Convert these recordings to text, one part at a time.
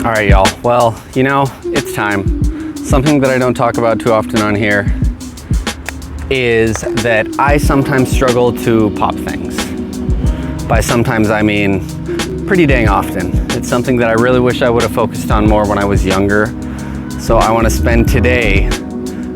All right, y'all. Well, you know, it's time. Something that I don't talk about too often on here is that I sometimes struggle to pop things. By sometimes, I mean pretty dang often. It's something that I really wish I would have focused on more when I was younger. So I want to spend today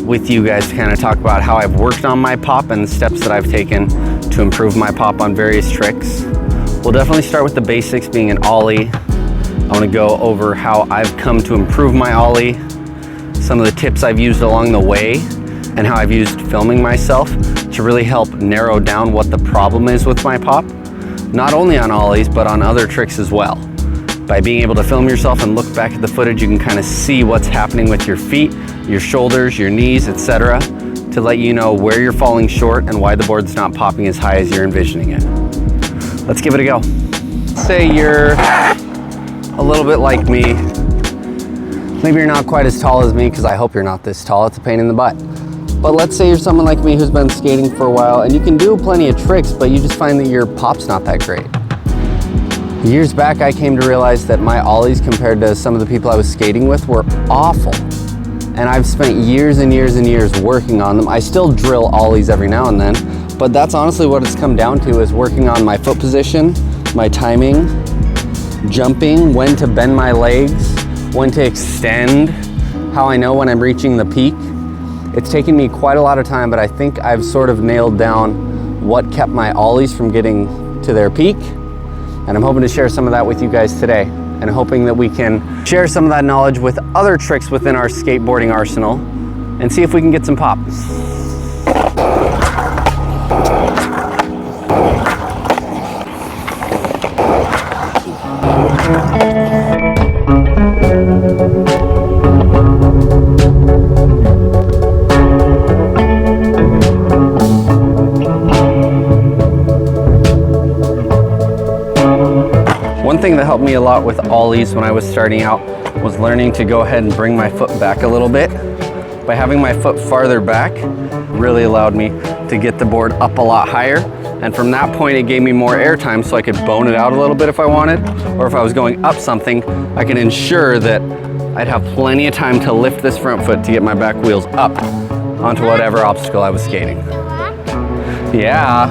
with you guys to kind of talk about how I've worked on my pop and the steps that I've taken to improve my pop on various tricks. We'll definitely start with the basics, being an ollie. I want to go over how I've come to improve my ollie, some of the tips I've used along the way, and how I've used filming myself to really help narrow down what the problem is with my pop, not only on ollies, but on other tricks as well. By being able to film yourself and look back at the footage, you can kind of see what's happening with your feet, your shoulders, your knees, etc., to let you know where you're falling short and why the board's not popping as high as you're envisioning it. Let's give it a go. Say you're a little bit like me. Maybe you're not quite as tall as me, because I hope you're not this tall. It's a pain in the butt. But let's say you're someone like me who's been skating for a while and you can do plenty of tricks, but you just find that your pop's not that great. Years back, I came to realize that my ollies compared to some of the people I was skating with were awful. And I've spent years and years and years working on them. I still drill ollies every now and then, but that's honestly what it's come down to, is working on my foot position, my timing, jumping, when to bend my legs, when to extend, how I know when I'm reaching the peak. It's taken me quite a lot of time, but I think I've sort of nailed down what kept my ollies from getting to their peak. And I'm hoping to share some of that with you guys today, and hoping that we can share some of that knowledge with other tricks within our skateboarding arsenal and see if we can get some pop. One thing that helped me a lot with ollies when I was starting out was learning to go ahead and bring my foot back a little bit. By having my foot farther back, really allowed me to get the board up a lot higher. And from that point, it gave me more air time, so I could bone it out a little bit if I wanted, or if I was going up something, I could ensure that I'd have plenty of time to lift this front foot to get my back wheels up onto whatever obstacle I was skating. Yeah,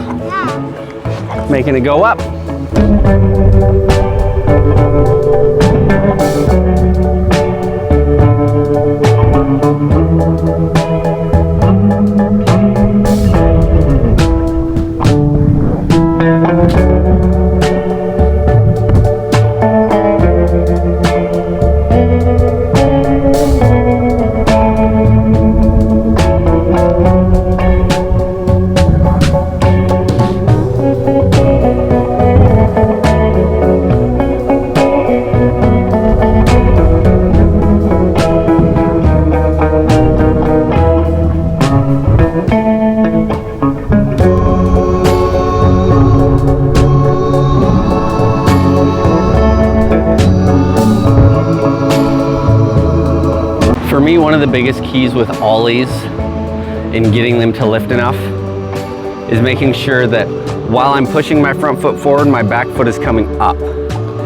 making it go up. For me, one of the biggest keys with ollies in getting them to lift enough is making sure that while I'm pushing my front foot forward, my back foot is coming up.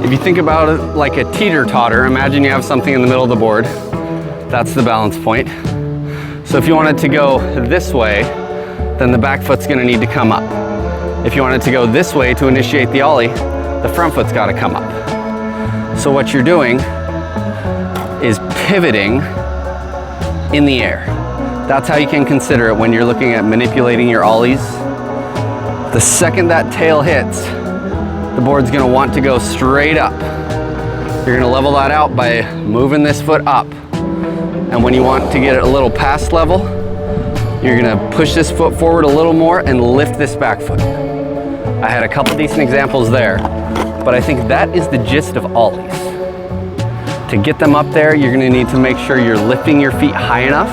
If you think about it like a teeter-totter, imagine you have something in the middle of the board. That's the balance point. So if you want it to go this way, then the back foot's gonna need to come up. If you want it to go this way to initiate the ollie, the front foot's gotta come up. So what you're doing is pivoting in the air. That's how you can consider it when you're looking at manipulating your ollies. The second that tail hits, the board's gonna want to go straight up. You're gonna level that out by moving this foot up. And when you want to get it a little past level, you're gonna push this foot forward a little more and lift this back foot. I had a couple decent examples there, but I think that is the gist of ollies. To get them up there, you're gonna need to make sure you're lifting your feet high enough,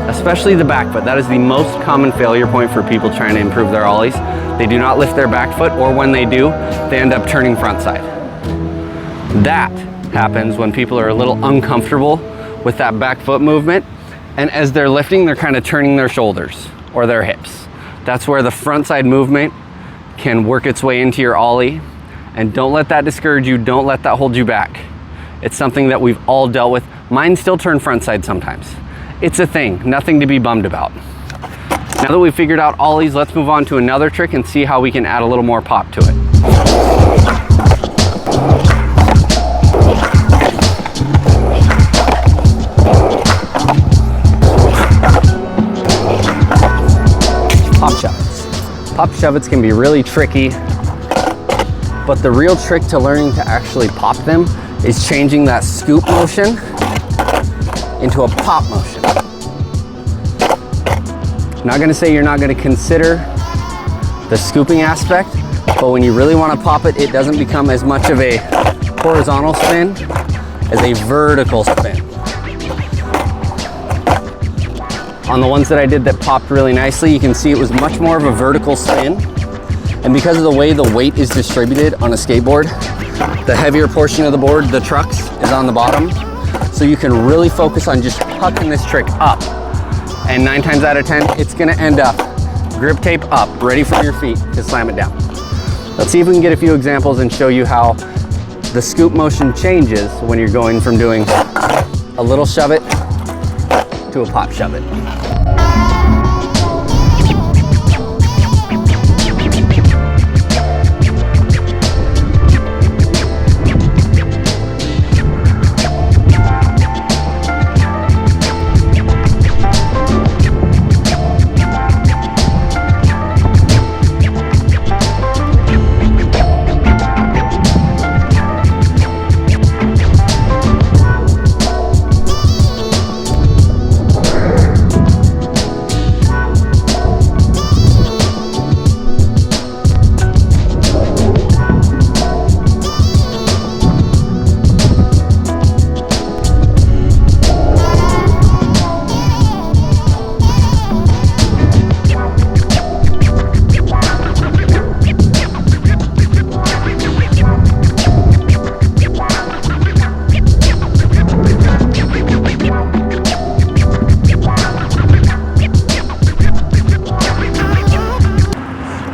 especially the back foot. That is the most common failure point for people trying to improve their ollies. They do not lift their back foot, or when they do, they end up turning frontside. That happens when people are a little uncomfortable with that back foot movement, and as they're lifting, they're kind of turning their shoulders or their hips. That's where the frontside movement can work its way into your ollie, and don't let that discourage you, don't let that hold you back. It's something that we've all dealt with. Mine still turn front side sometimes. It's a thing, nothing to be bummed about. Now that we've figured out ollies, let's move on to another trick and see how we can add a little more pop to it. Pop shove-its. Pop shove-its can be really tricky, but the real trick to learning to actually pop them is changing that scoop motion into a pop motion. I'm not gonna say you're not gonna consider the scooping aspect, but when you really wanna pop it, it doesn't become as much of a horizontal spin as a vertical spin. On the ones that I did that popped really nicely, you can see it was much more of a vertical spin. And because of the way the weight is distributed on a skateboard, the heavier portion of the board, the trucks, is on the bottom. So you can really focus on just hucking this trick up. And 9 times out of 10, it's gonna end up grip tape up, ready for your feet to slam it down. Let's see if we can get a few examples and show you how the scoop motion changes when you're going from doing a little shove it to a pop shove it.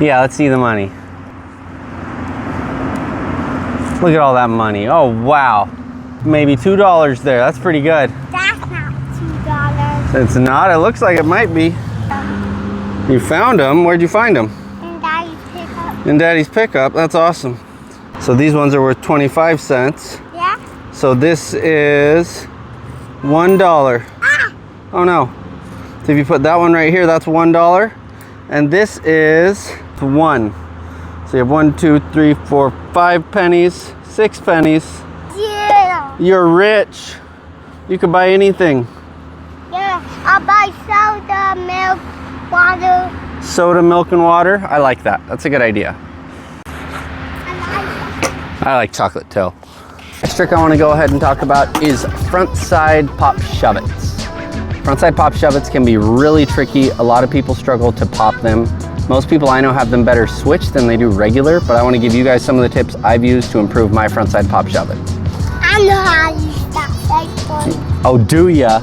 Yeah, let's see the money. Look at all that money. Oh, wow. Maybe $2 there. That's pretty good. That's not $2. It's not? It looks like it might be. You found them? Where'd you find them? In Daddy's pickup. In Daddy's pickup. That's awesome. So these ones are worth 25 cents. Yeah? So this is $1. Ah! Oh no. So if you put that one right here, that's $1. And this is 1. So you have 1, 2, 3, 4, 5 pennies, 6 pennies. Yeah. You're rich. You could buy anything. Yeah. I'll buy soda, milk, water. Soda, milk, and water. I like that. That's a good idea. I like chocolate too. Next trick I want to go ahead and talk about is front side pop shove-its. Frontside pop shove-its can be really tricky. A lot of people struggle to pop them. Most people I know have them better switched than they do regular, but I want to give you guys some of the tips I've used to improve my frontside pop shove-it. I know how to use that Facebook. Oh, do ya?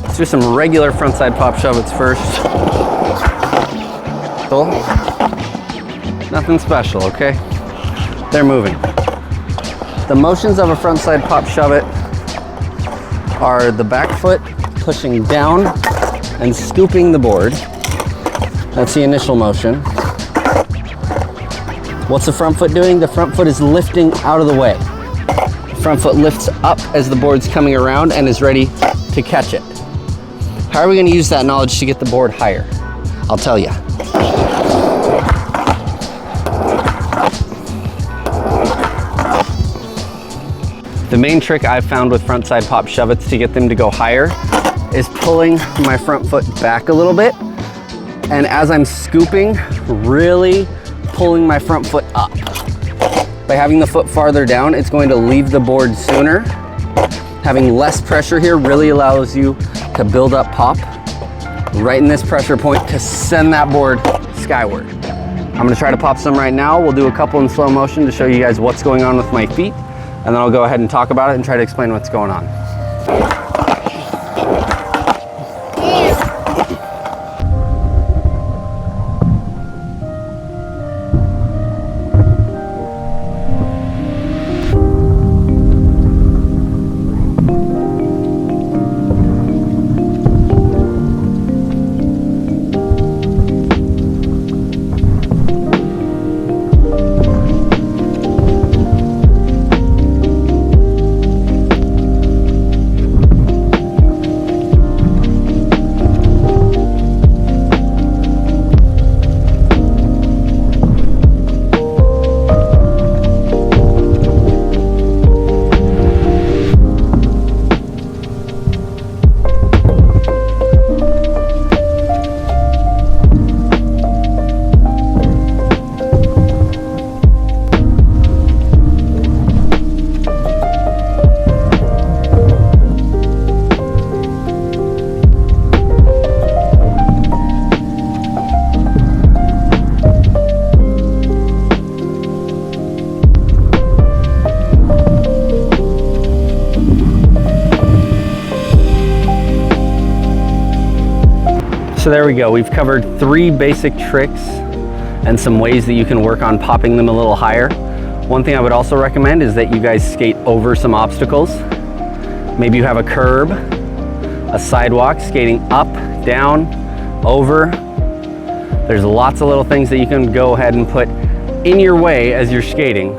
Let's do some regular frontside pop shove-its first. Cool. Nothing special, okay? They're moving. The motions of a frontside pop shove-it are the back foot pushing down and scooping the board. That's the initial motion. What's the front foot doing? The front foot is lifting out of the way. The front foot lifts up as the board's coming around and is ready to catch it. How are we going to use that knowledge to get the board higher? I'll tell you. The main trick I've found with frontside pop shove-its to get them to go higher is pulling my front foot back a little bit, and as I'm scooping, really pulling my front foot up. By having the foot farther down, it's going to leave the board sooner. Having less pressure here really allows you to build up pop right in this pressure point to send that board skyward. I'm gonna try to pop some right now. We'll do a couple in slow motion to show you guys what's going on with my feet, and then I'll go ahead and talk about it and try to explain what's going on. So there we go. We've covered 3 basic tricks and some ways that you can work on popping them a little higher. One thing I would also recommend is that you guys skate over some obstacles. Maybe you have a curb, a sidewalk, skating up, down, over. There's lots of little things that you can go ahead and put in your way as you're skating.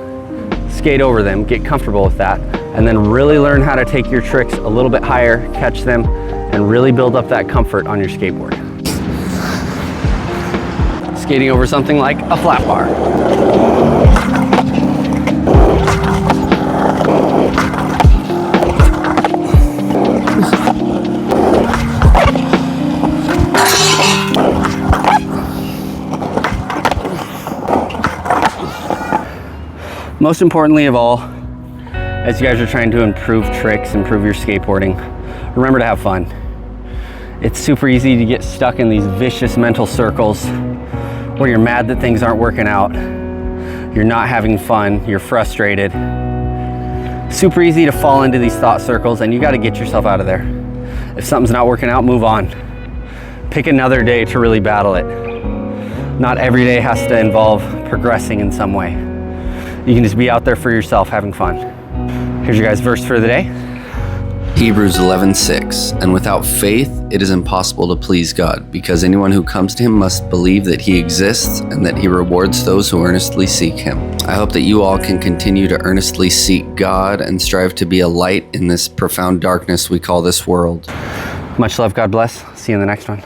Skate over them, get comfortable with that, and then really learn how to take your tricks a little bit higher, catch them, and really build up that comfort on your skateboard. Skating over something like a flat bar. Most importantly of all, as you guys are trying to improve tricks, improve your skateboarding, remember to have fun. It's super easy to get stuck in these vicious mental circles where you're mad that things aren't working out, you're not having fun, you're frustrated. Super easy to fall into these thought circles, and you got to get yourself out of there. If something's not working out, move on. Pick another day to really battle it. Not every day has to involve progressing in some way. You can just be out there for yourself having fun. Here's your guys' verse for the day. Hebrews 11:6, and without faith it is impossible to please God, because anyone who comes to him must believe that he exists and that he rewards those who earnestly seek him. I hope that you all can continue to earnestly seek God and strive to be a light in this profound darkness we call this world. Much love, God bless. See you in the next one.